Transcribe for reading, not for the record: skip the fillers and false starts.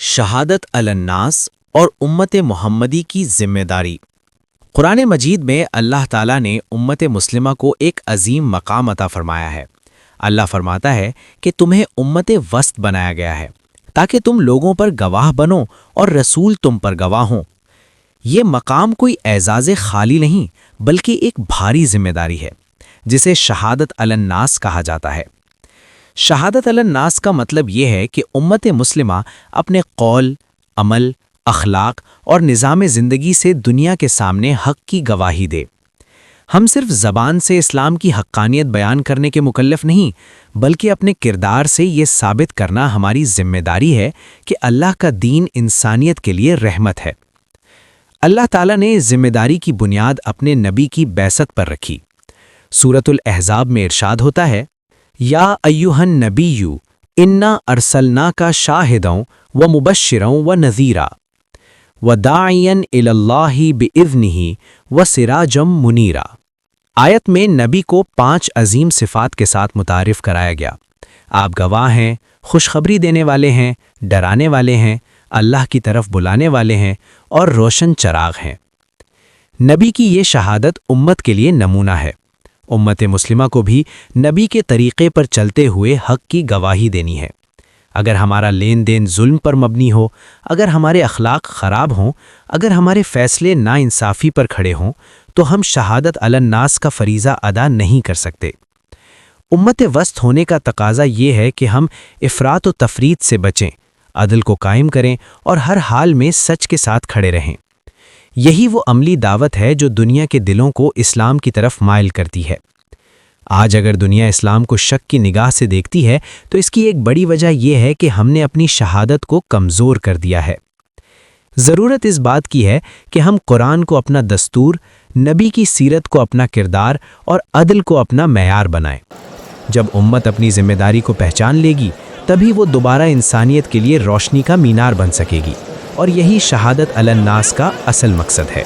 شہادت علی الناس اور امت محمدی کی ذمہ داری۔ قرآن مجید میں اللہ تعالیٰ نے امت مسلمہ کو ایک عظیم مقام عطا فرمایا ہے۔ اللہ فرماتا ہے کہ تمہیں امت وسط بنایا گیا ہے تاکہ تم لوگوں پر گواہ بنو اور رسول تم پر گواہ ہوں۔ یہ مقام کوئی اعزاز خالی نہیں بلکہ ایک بھاری ذمہ داری ہے جسے شہادت علی الناس کہا جاتا ہے۔ شہادت علی الناس کا مطلب یہ ہے کہ امت مسلمہ اپنے قول، عمل، اخلاق اور نظام زندگی سے دنیا کے سامنے حق کی گواہی دے۔ ہم صرف زبان سے اسلام کی حقانیت بیان کرنے کے مکلف نہیں بلکہ اپنے کردار سے یہ ثابت کرنا ہماری ذمہ داری ہے کہ اللہ کا دین انسانیت کے لیے رحمت ہے۔ اللہ تعالیٰ نے اس ذمہ داری کی بنیاد اپنے نبی کی بعثت پر رکھی۔ سورۃ الاحزاب میں ارشاد ہوتا ہے، یا ایھا النبی انا ارسلناک شاہدا ومبشرا ونذیرا وداعیا الی اللہ باذنہ وسراجا منیرا۔ آیت میں نبی کو 5 عظیم صفات کے ساتھ متعارف کرایا گیا۔ آپ گواہ ہیں، خوشخبری دینے والے ہیں، ڈرانے والے ہیں، اللہ کی طرف بلانے والے ہیں اور روشن چراغ ہیں۔ نبی کی یہ شہادت امت کے لیے نمونہ ہے۔ امت مسلمہ کو بھی نبی کے طریقے پر چلتے ہوئے حق کی گواہی دینی ہے۔ اگر ہمارا لین دین ظلم پر مبنی ہو، اگر ہمارے اخلاق خراب ہوں، اگر ہمارے فیصلے ناانصافی پر کھڑے ہوں، تو ہم شہادت علی الناس کا فریضہ ادا نہیں کر سکتے۔ امت وسط ہونے کا تقاضا یہ ہے کہ ہم افراط و تفریط سے بچیں، عدل کو قائم کریں اور ہر حال میں سچ کے ساتھ کھڑے رہیں۔ یہی وہ عملی دعوت ہے جو دنیا کے دلوں کو اسلام کی طرف مائل کرتی ہے۔ آج اگر دنیا اسلام کو شک کی نگاہ سے دیکھتی ہے تو اس کی ایک بڑی وجہ یہ ہے کہ ہم نے اپنی شہادت کو کمزور کر دیا ہے۔ ضرورت اس بات کی ہے کہ ہم قرآن کو اپنا دستور، نبی کی سیرت کو اپنا کردار اور عدل کو اپنا معیار بنائیں۔ جب امت اپنی ذمہ داری کو پہچان لے گی تبھی وہ دوبارہ انسانیت کے لیے روشنی کا مینار بن سکے گی، اور یہی شہادت علی الناس کا اصل مقصد ہے۔